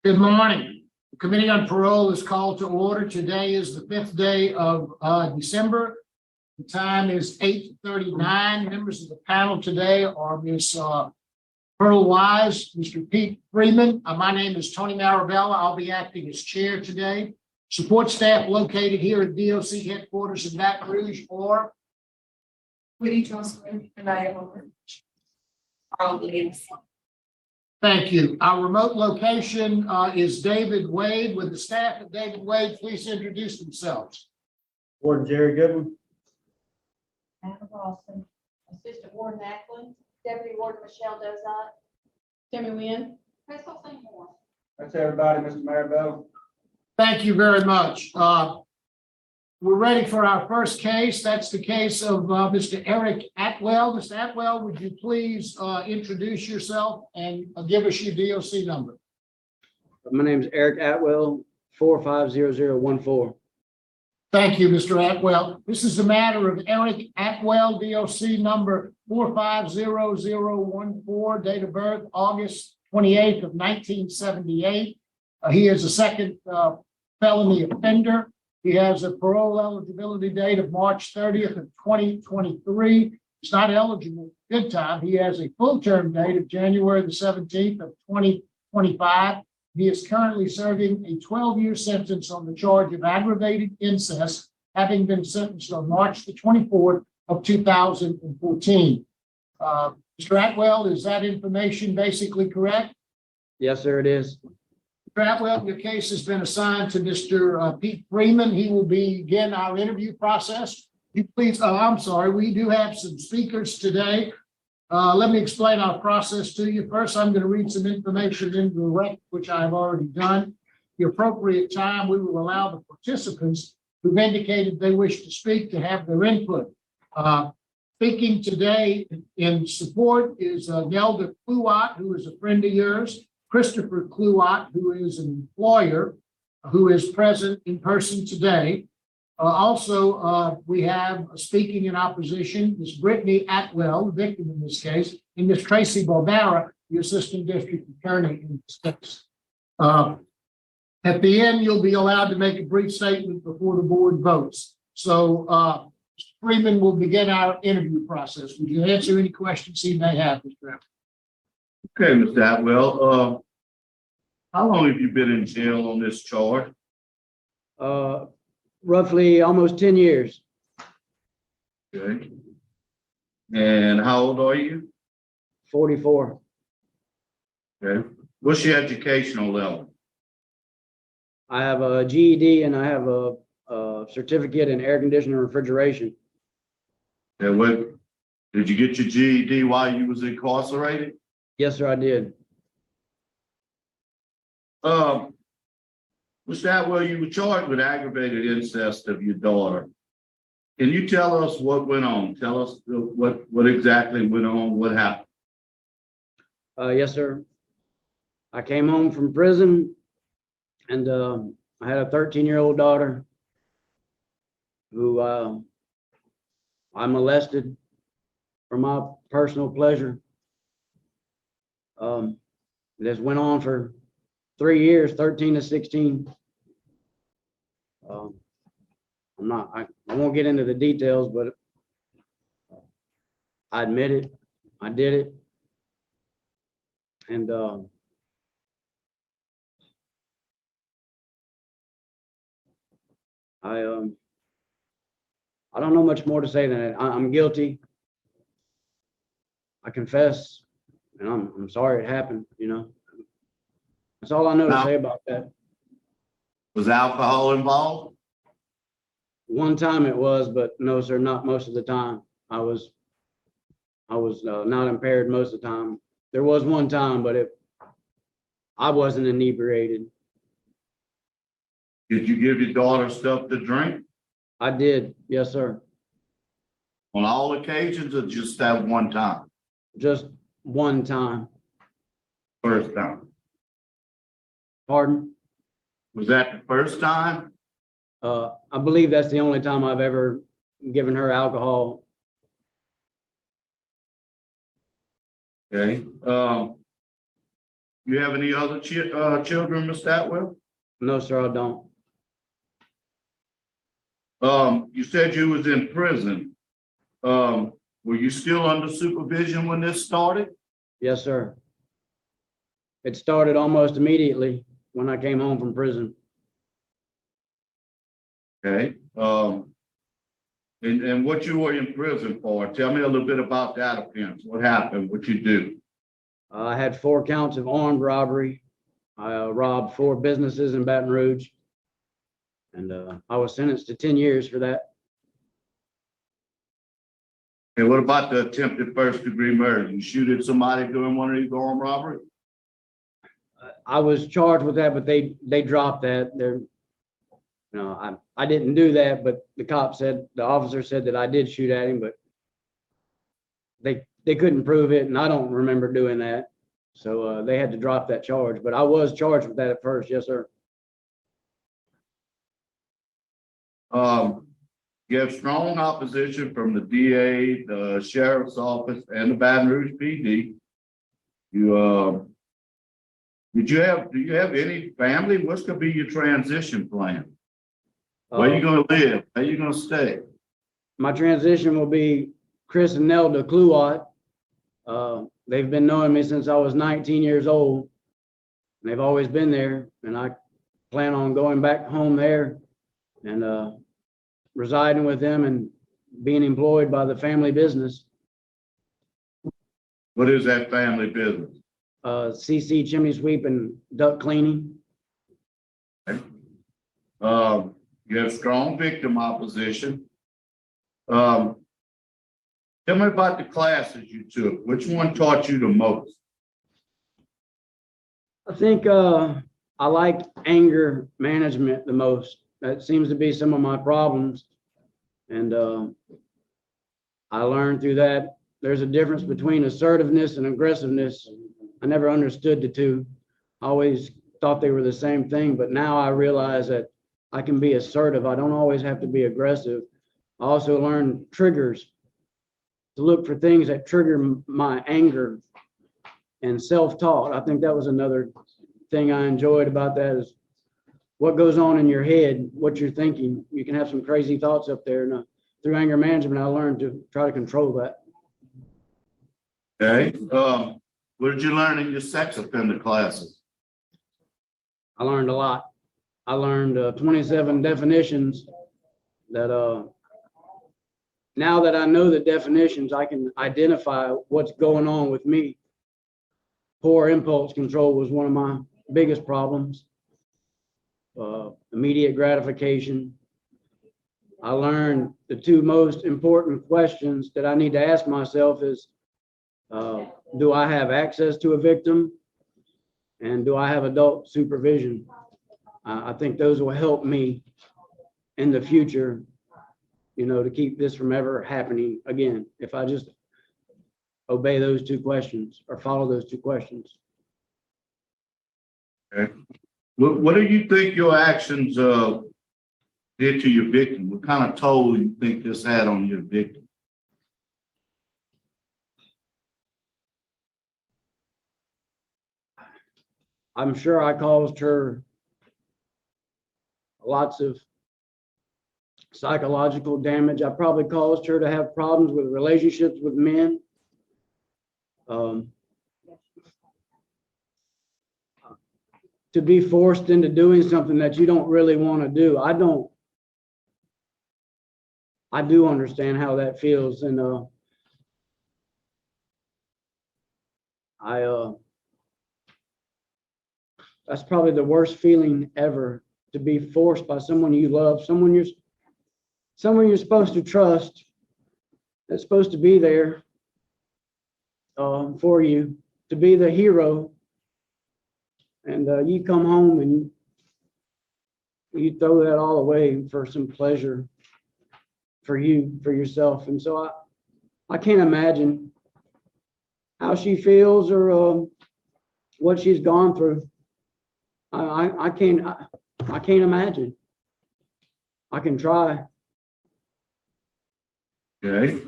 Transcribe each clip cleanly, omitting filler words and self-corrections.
Good morning. The Committee on Parole is called to order. Today is the 5th day of December. The time is 8:39. Members of the panel today are Ms. Pearl Wise, Mr. Pete Freeman. My name is Tony Marabella. I'll be acting as chair today. Support staff located here at DOC headquarters in Baton Rouge or Whitney Johnson and I am all leads. Thank you. Our remote location is David Wade. With the staff at David Wade, please introduce themselves. Warden Jerry Goodwin. Anna Boston. Assistant Warden Ackland, Deputy Warden Michelle Dozot, Timmy Wynn. Crystal Seymour. That's everybody, Mr. Marabella. Thank you very much. We're ready for our first case. That's the case of Mr. Eric Atwell. Mr. Atwell, would you please introduce yourself and give us your DOC number? My name is Eric Atwell, 450014. Thank you, Mr. Atwell. This is a matter of Eric Atwell, DOC number 450014, date of birth August 28th of 1978. He is a second felony offender. He has a parole eligibility date of March 30th of 2023. He's not eligible good time. He has a full term date of January the 17th of 2025. He is currently serving a 12-year sentence on the charge of aggravated incest, having been sentenced on March the 24th of 2014. Mr. Atwell, is that information basically correct? Yes, sir, it is. Mr. Atwell, your case has been assigned to Mr. Pete Freeman. He will begin our interview process. You please, I'm sorry, we do have some speakers today. Let me explain our process to you. First, I'm going to read some information into the record, which I have already done. The appropriate time, we will allow the participants who've indicated they wish to speak to have their input. Speaking today in support is Nelda Kluwat, who is a friend of yours, Christopher Kluwat, who is an employer, who is present in person today. Also, we have speaking in opposition, Ms. Brittany Atwell, the victim in this case, and Ms. Tracy Barbara, the assistant district attorney in this case. At the end, you'll be allowed to make a brief statement before the board votes. So Mr. Freeman will begin our interview process. Would you answer any questions he may have, Mr. Atwell? Okay, Mr. Atwell, how long have you been in jail on this charge? Roughly almost 10 years. Okay. And how old are you? 44. Okay. What's your educational level? I have a GED and I have a certificate in air conditioning and refrigeration. And what, did you get your GED while you was incarcerated? Yes, sir, I did. Mr. Atwell, you were charged with aggravated incest of your daughter. Can you tell us what went on? Tell us what exactly went on, what happened? Yes, sir. I came home from prison and I had a 13-year-old daughter who I molested for my personal pleasure. This went on for 3 years, 13 to 16. I won't get into the details, but I admit it. I did it. And I don't know much more to say than that. I'm guilty. I confess, and I'm sorry it happened, you know. That's all I know to say about that. Was alcohol involved? One time it was, but no, sir, not most of the time. I was not impaired most of the time. There was one time, but I wasn't inebriated. Did you give your daughter stuff to drink? I did, yes, sir. On all occasions or just that one time? Just one time. First time. Pardon? Was that the first time? I believe that's the only time I've ever given her alcohol. Okay. You have any other children, Mr. Atwell? No, sir, I don't. You said you was in prison. Were you still under supervision when this started? Yes, sir. It started almost immediately when I came home from prison. Okay, and what you were in prison for? Tell me a little bit about that offense. What happened? What you do? I had 4 counts of armed robbery. I robbed 4 businesses in Baton Rouge. And I was sentenced to 10 years for that. And what about the attempted first-degree murder? You shoot at somebody during one of these armed robberies? I was charged with that, but they dropped that. I didn't do that, but the officer said that I did shoot at him, but they couldn't prove it, and I don't remember doing that. So they had to drop that charge, but I was charged with that at first. Yes, sir. You have strong opposition from the DA, the sheriff's office, and the Baton Rouge PD. Do you have any family? What's gonna be your transition plan? Where you gonna live? How you gonna stay? My transition will be Chris and Nelda Kluwat. They've been knowing me since I was 19 years old. And they've always been there, and I plan on going back home there and residing with them and being employed by the family business. What is that family business? CC chimney sweep and duct cleaning. You have strong victim opposition. Tell me about the classes you took. Which one taught you the most? I think I like anger management the most. That seems to be some of my problems. And I learned through that there's a difference between assertiveness and aggressiveness. I never understood the two. I always thought they were the same thing, but now I realize that I can be assertive. I don't always have to be aggressive. I also learned triggers, to look for things that trigger my anger and self-taught. I think that was another thing I enjoyed about that, is what goes on in your head, what you're thinking. You can have some crazy thoughts up there. And through anger management, I learned to try to control that. Okay. What did you learn in your sex offender classes? I learned a lot. I learned 27 definitions that now that I know the definitions, I can identify what's going on with me. Poor impulse control was one of my biggest problems. Immediate gratification. I learned the 2 most important questions that I need to ask myself is, do I have access to a victim? And do I have adult supervision? I think those will help me in the future, to keep this from ever happening again, if I just obey those 2 questions or follow those 2 questions. Okay. What do you think your actions did to your victim? What kind of toll you think this had on your victim? I'm sure I caused her lots of psychological damage. I probably caused her to have problems with relationships with men. To be forced into doing something that you don't really want to do. I do understand how that feels. And that's probably the worst feeling ever, to be forced by someone you love, someone you're supposed to trust, that's supposed to be there for you, to be the hero. And you come home and you throw that all away for some pleasure for you, for yourself. And so I can't imagine how she feels or what she's gone through. I can't imagine. I can try. Okay.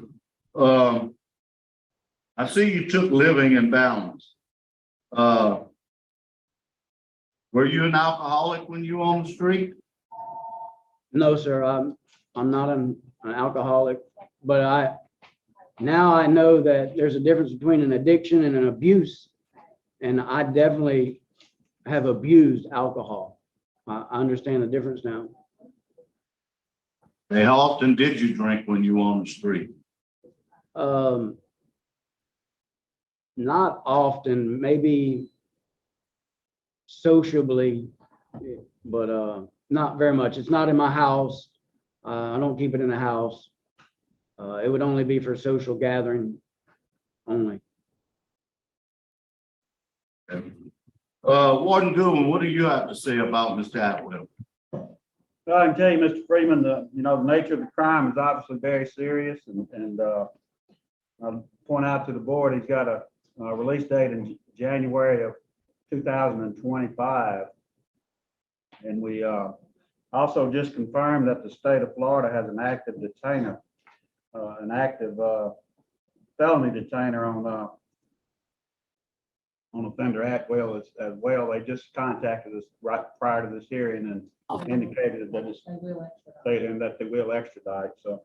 I see you took living in balance. Were you an alcoholic when you were on the street? No, sir, I'm not an alcoholic, but now I know that there's a difference between an addiction and an abuse. And I definitely have abused alcohol. I understand the difference now. How often did you drink when you were on the street? Not often, maybe sociably, but not very much. It's not in my house. I don't keep it in the house. It would only be for social gathering only. Warden Goodwin, what do you have to say about Mr. Atwell? Well, I can tell you, Mr. Freeman, the nature of the crime is obviously very serious, and I'll point out to the board, he's got a release date in January of 2025. And we also just confirmed that the state of Florida has an active detainer, an active felony detainer on offender Atwell as well. They just contacted us right prior to this hearing and indicated that they will extradite. So,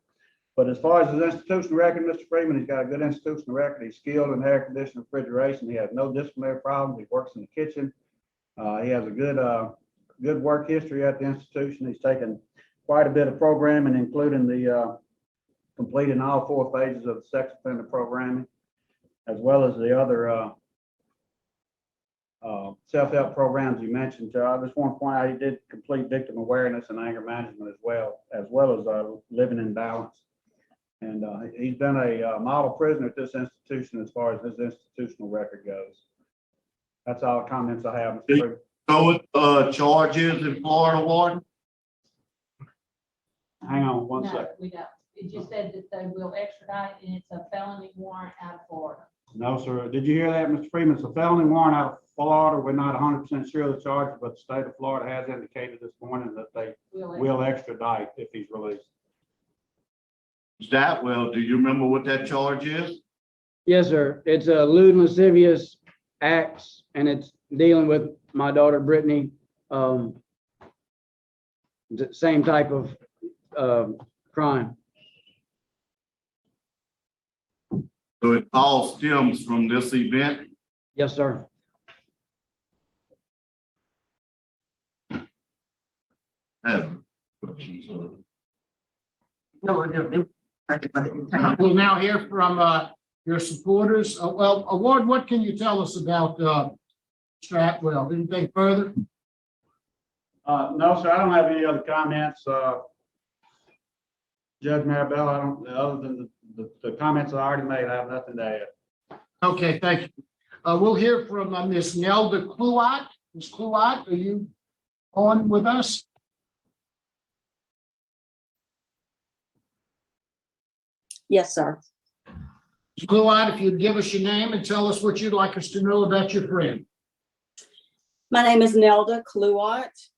but as far as his institutional record, Mr. Freeman, he's got a good institutional record. He's skilled in air conditioning, refrigeration. He has no disciplinary problems. He works in the kitchen. He has a good work history at the institution. He's taken quite a bit of programming, including the completing all 4 phases of the sex offender programming, as well as the other self-help programs you mentioned. I just want to point out he did complete victim awareness and anger management as well as living in balance. And he's been a model prisoner at this institution as far as his institutional record goes. That's all the comments I have, Mr. Freeman. So what charges in Florida, Warden? Hang on one No, second. we don't. It just said that they will extradite and it's a felony warrant out of Florida. No, sir. Did you hear that, Mr. Freeman? It's a felony warrant out of Florida. We're not 100% sure of the charges, but the state of Florida has indicated this morning that they will extradite if he's released. Mr. Atwell, do you remember what that charge is? Yes, sir. It's a lewd and lascivious acts, and it's dealing with my daughter Brittany. The same type of crime. So it all stems from this event? Yes, sir. We'll now hear from your supporters. Well, Ward, what can you tell us about Mr. Atwell? Anything further? No, sir. I don't have any other comments. Judge Maribel, I don't, other than the comments I already made, I have nothing to add. Okay, thank you. We'll hear from Ms. Nelda Kluwat. Ms. Kluwat, are you on with us? Yes, sir. Ms. Kluwat, if you'd give us your name and tell us what you'd like us to know about your friend. My name is Nelda Kluwat,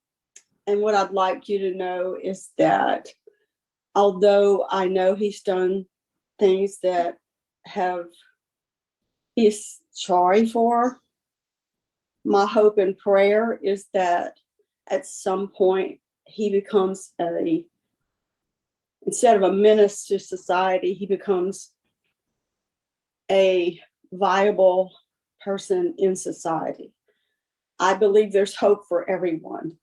and what I'd like you to know is that although I know he's done things that he's sorry for, my hope and prayer is that at some point he becomes instead of a menace to society, he becomes a viable person in society. I believe there's hope for everyone.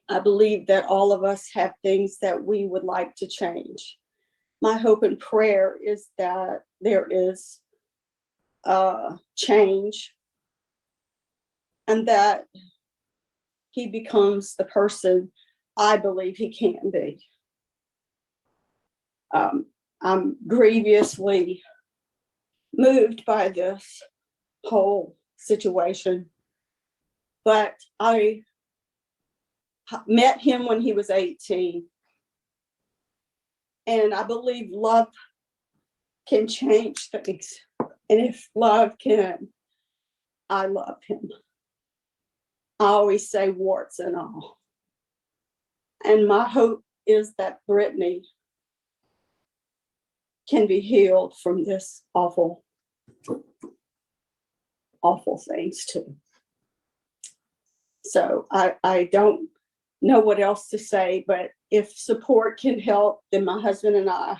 I believe that all of us have things that we would like to change. My hope and prayer is that there is change and that he becomes the person I believe he can be. I'm grievously moved by this whole situation, but I met him when he was 18. And I believe love can change things. And if love can, I love him. I always say warts and all. And my hope is that Brittany can be healed from this awful, awful things too. So I don't know what else to say, but if support can help, then my husband and I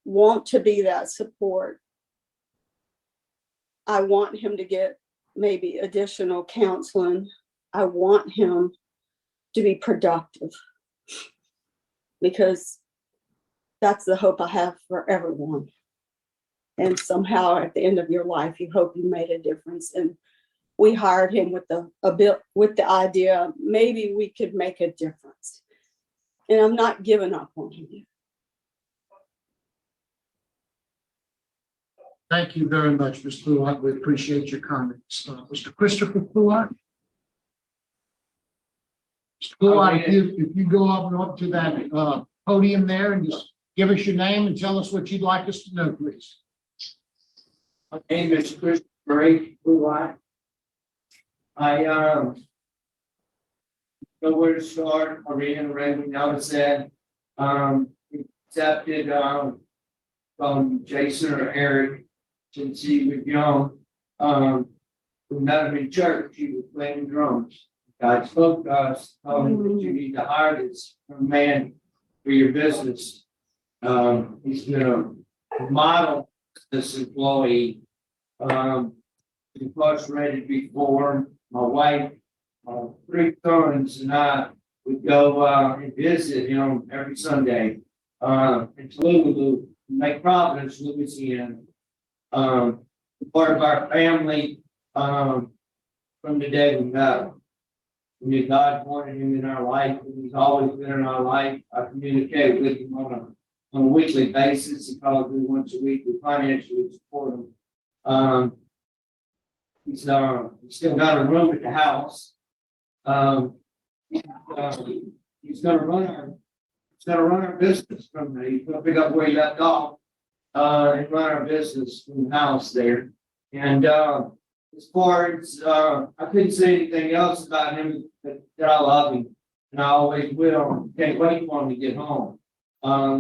want to be that support. I want him to get maybe additional counseling. I want him to be productive because that's the hope I have for everyone. And somehow at the end of your life, you hope you made a difference. And we hired him with the idea, maybe we could make a difference. And I'm not giving up on him. Thank you very much, Ms. Fluart. We appreciate your comments. Mr. Christopher Fluart? Mr. Fluart, if you go up to that podium there and just give us your name and tell us what you'd like us to know, please. My name is Chris Ray Blue. I know where to start. I reiterate what Nella said. Accepted from Jason or Eric since he was young. We met him in church. He was playing drums. God spoke to us, told him that you need to hire this man for your business. He's been a model business employee. Incarcerated before. My wife, 3 sons, and I would go and visit him every Sunday in Louisville, Lake Providence, Louisiana. Part of our family from the day we met him. We knew God wanted him in our life, and he's always been in our life. I communicate with him on a weekly basis. He calls me once a week. We financially support him. He's still got a room at the house. He's gonna run our business from there. He's gonna pick up where he left off and run our business from the house there. And as far as I couldn't say anything else about him that I love him, and I always will. Can't wait for him to get home.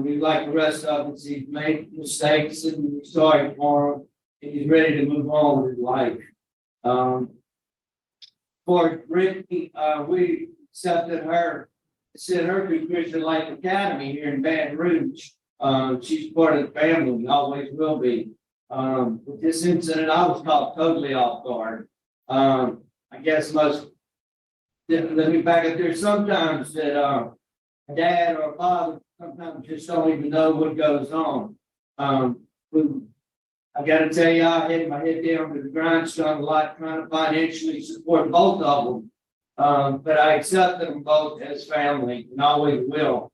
We like the rest of us. He's made mistakes, and we're sorry for him, and he's ready to move on with life. For Brittany, we accepted her, sent her to Christian Life Academy here in Baton Rouge. She's part of the family, always will be. With this incident, I was caught totally off guard. I guess let me back up there. Sometimes that a dad or a father sometimes just don't even know what goes on. I gotta tell you, I had my head down to the grindstone a lot, trying to financially support both of them. But I accepted them both as family and always will.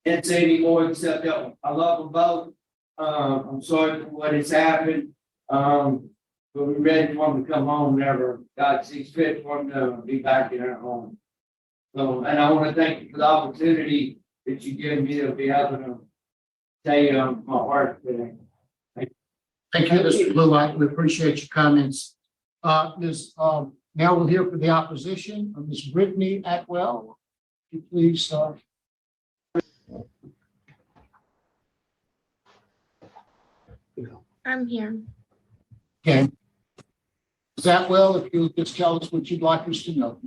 Can't say anymore except that I love them both. I'm sorry for what has happened. But we're ready for them to come home whenever God sees fit for them to be back in our home. So, and I want to thank you for the opportunity that you give me to be able to tell you my heart today. Thank you, Mr. Blue. We appreciate your comments. Now we'll hear from the opposition, Ms. Brittany Atwell. Could you please I'm here. Okay. Ms. Atwell, if you'll just tell us what you'd like us to know.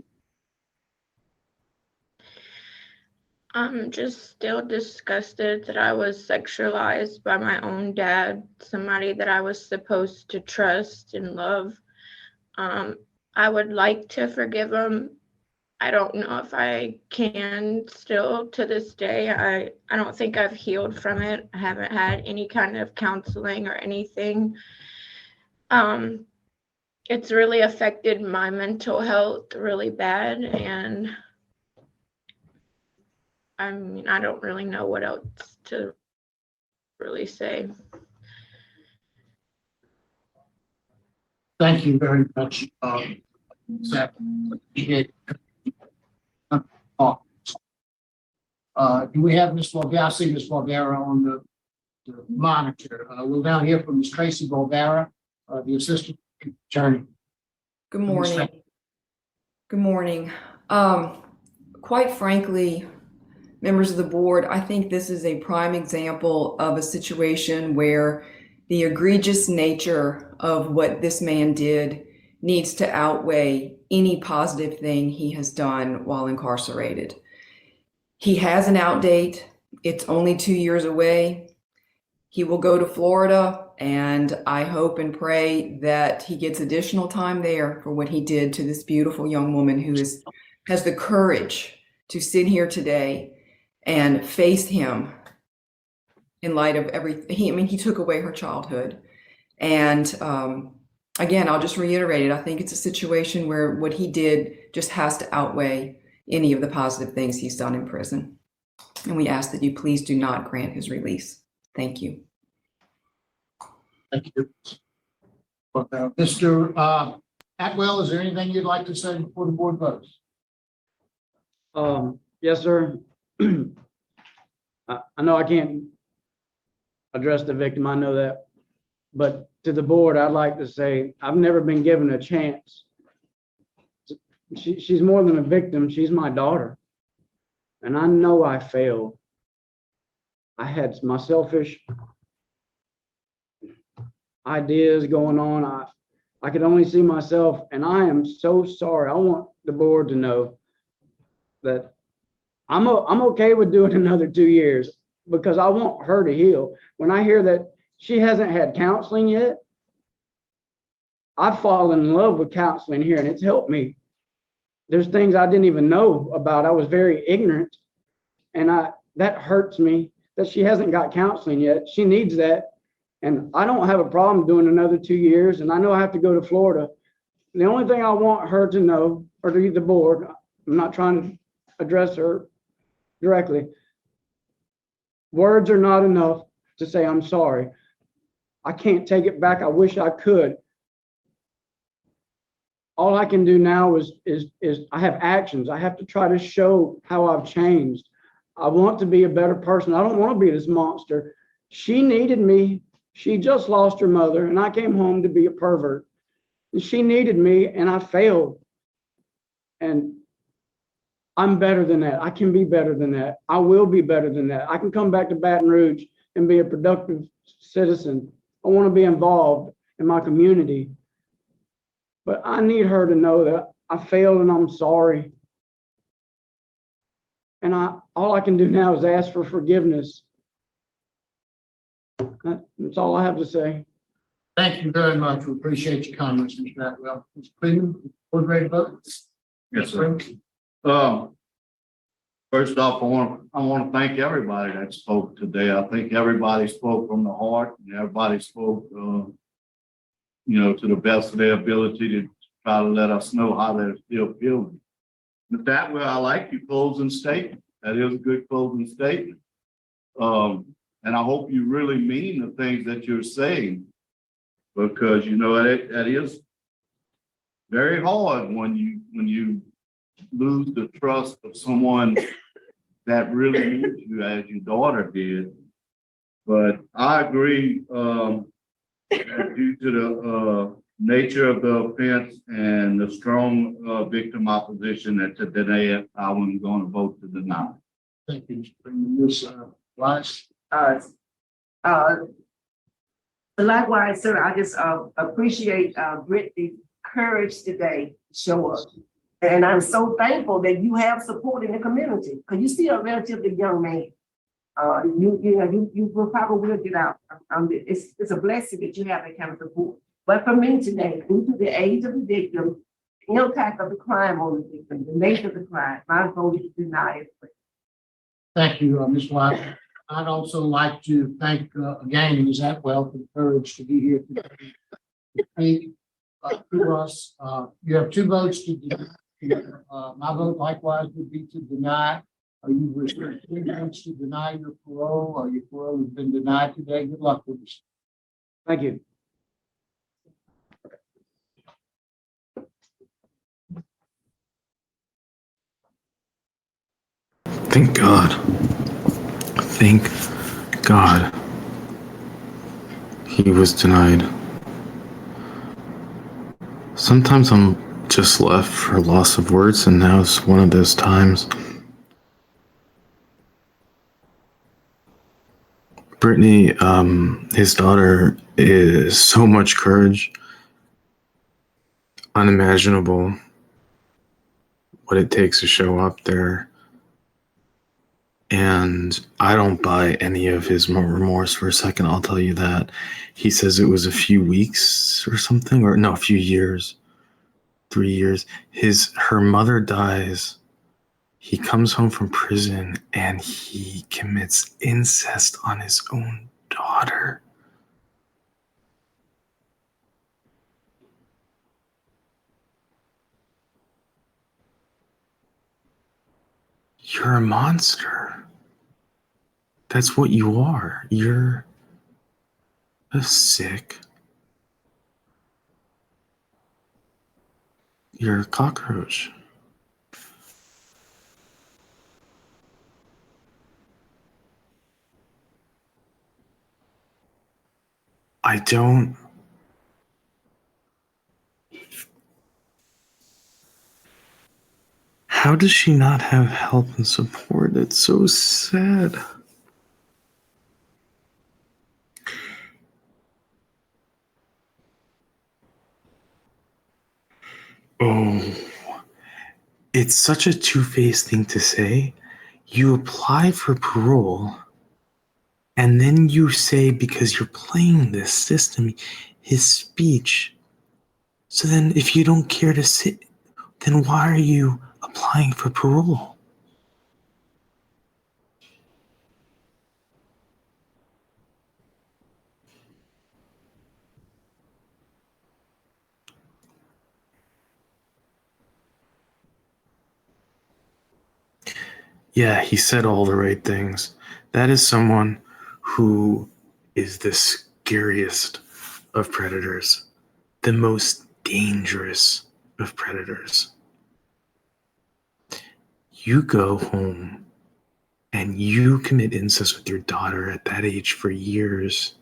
I'm just still disgusted that I was sexualized by my own dad, somebody that I was supposed to trust and love. I would like to forgive him. I don't know if I can still to this day. I don't think I've healed from it. I haven't had any kind of counseling or anything. It's really affected my mental health really bad, and I mean, I don't really know what else to really say. Thank you very much. Do we have Ms. Valvera? I see Ms. Valvera on the monitor. We'll now hear from Ms. Tracy Valvera, the Assistant Attorney. Good morning. Good morning. Quite frankly, members of the board, I think this is a prime example of a situation where the egregious nature of what this man did needs to outweigh any positive thing he has done while incarcerated. He has an out date. It's only 2 years away. He will go to Florida, and I hope and pray that he gets additional time there for what he did to this beautiful young woman who has the courage to sit here today and face him in light of everything. I mean, he took away her childhood. And again, I'll just reiterate it. I think it's a situation where what he did just has to outweigh any of the positive things he's done in prison. And we ask that you please do not grant his release. Thank you. Thank you. Mr. Atwell, is there anything you'd like to say before the board votes? Yes, sir. I know I can't address the victim, I know that. But to the board, I'd like to say, I've never been given a chance. She's more than a victim, she's my daughter. And I know I failed. I had my selfish ideas going on. I could only see myself, and I am so sorry. I want the board to know that I'm okay with doing another 2 years because I want her to heal. When I hear that she hasn't had counseling yet, I've fallen in love with counseling here, and it's helped me. There's things I didn't even know about. I was very ignorant, and that hurts me that she hasn't got counseling yet. She needs that, and I don't have a problem doing another 2 years, and I know I have to go to Florida. The only thing I want her to know, or to the board, I'm not trying to address her directly. Words are not enough to say I'm sorry. I can't take it back. I wish I could. All I can do now is I have actions. I have to try to show how I've changed. I want to be a better person. I don't want to be this monster. She needed me. She just lost her mother, and I came home to be a pervert. And she needed me, and I failed. And I'm better than that. I can be better than that. I will be better than that. I can come back to Baton Rouge and be a productive citizen. I want to be involved in my community. But I need her to know that I failed and I'm sorry. And all I can do now is ask for forgiveness. That's all I have to say. Thank you very much. We appreciate your comments, Mr. Atwell. Mr. Freeman, board ready to vote? Yes, sir. First off, I want to thank everybody that spoke today. I think everybody spoke from the heart, and everybody spoke, to the best of their ability to try to let us know how they're still feeling. With that, well, I like your closing statement. That is a good closing statement. And I hope you really mean the things that you're saying, because that is very hard when you lose the trust of someone that really needs you, as your daughter did. But I agree, that due to the nature of the offense and the strong victim opposition that to deny it, I wasn't going to vote to deny. Thank you, Mr. Freeman. Ms. Rice? Likewise, sir, I just appreciate Brittany's courage today to show up. And I'm so thankful that you have support in the community, because you see a relatively young man. You will probably get out. It's a blessing that you have that kind of support. But for me today, due to the age of the victim, the impact of the crime on the victim, the nature of the crime, my vote is to deny it. Thank you, Ms. White. I'd also like to thank again Ms. Atwell for the courage to be here today. To us, you have 2 votes to deny. My vote likewise would be to deny. You received 3 votes to deny your parole, or your parole has been denied today. Good luck with this. Thank you. Thank God. Thank God he was denied. Sometimes I'm just left for loss of words, and now is one of those times. Brittany, his daughter, is so much courage. unimaginable what it takes to show up there. And I don't buy any of his remorse for a second, I'll tell you that. He says it was a few weeks or something, or no, a few years, 3 years. Her mother dies. He comes home from prison and he commits incest on his own daughter. You're a monster. That's what you are. You're a sick. You're a cockroach. I don't. How does she not have help and support? It's so sad. Oh, it's such a two-faced thing to say. You apply for parole, and then you say, because you're playing this system, his speech. So then if you don't care to sit, then why are you applying for parole? Yeah, he said all the right things. That is someone who is the scariest of predators, the most dangerous of predators. You go home and you commit incest with your daughter at that age for years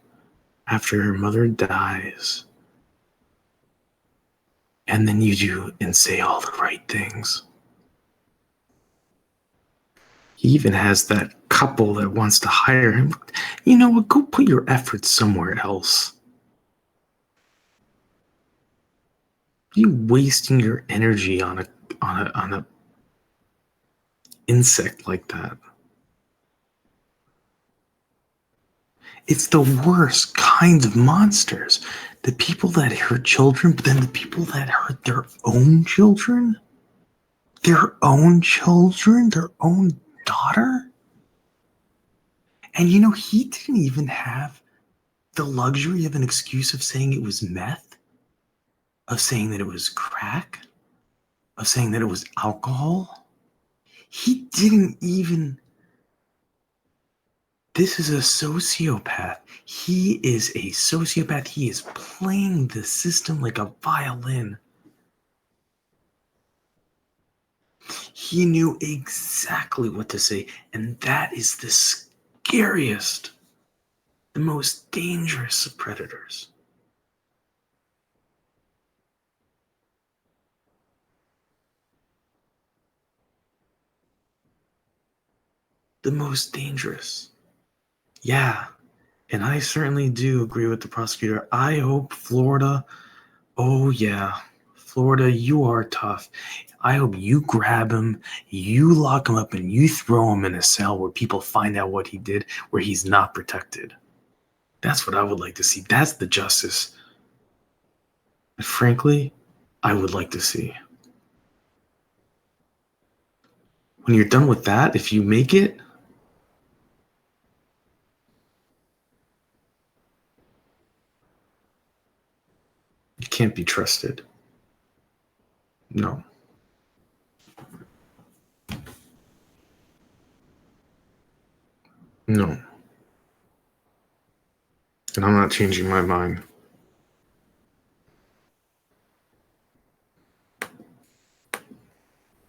after her mother dies. And then you do and say all the right things. He even has that couple that wants to hire him. You know what? Go put your efforts somewhere else. You wasting your energy on a insect like that. It's the worst kinds of monsters. The people that hurt children, but then the people that hurt their own children, their own daughter. And you know, he didn't even have the luxury of an excuse of saying it was meth, of saying that it was crack, of saying that it was alcohol. He didn't even. This is a sociopath. He is a sociopath. He is playing the system like a violin. He knew exactly what to say, and that is the scariest, the most dangerous of predators. The most dangerous. Yeah, and I certainly do agree with the prosecutor. I hope Florida, oh yeah, Florida, you are tough. I hope you grab him, you lock him up, and you throw him in a cell where people find out what he did, where he's not protected. That's what I would like to see. That's the justice, frankly, I would like to see. When you're done with that, if you make it, you can't be trusted. No. No. And I'm not changing my mind.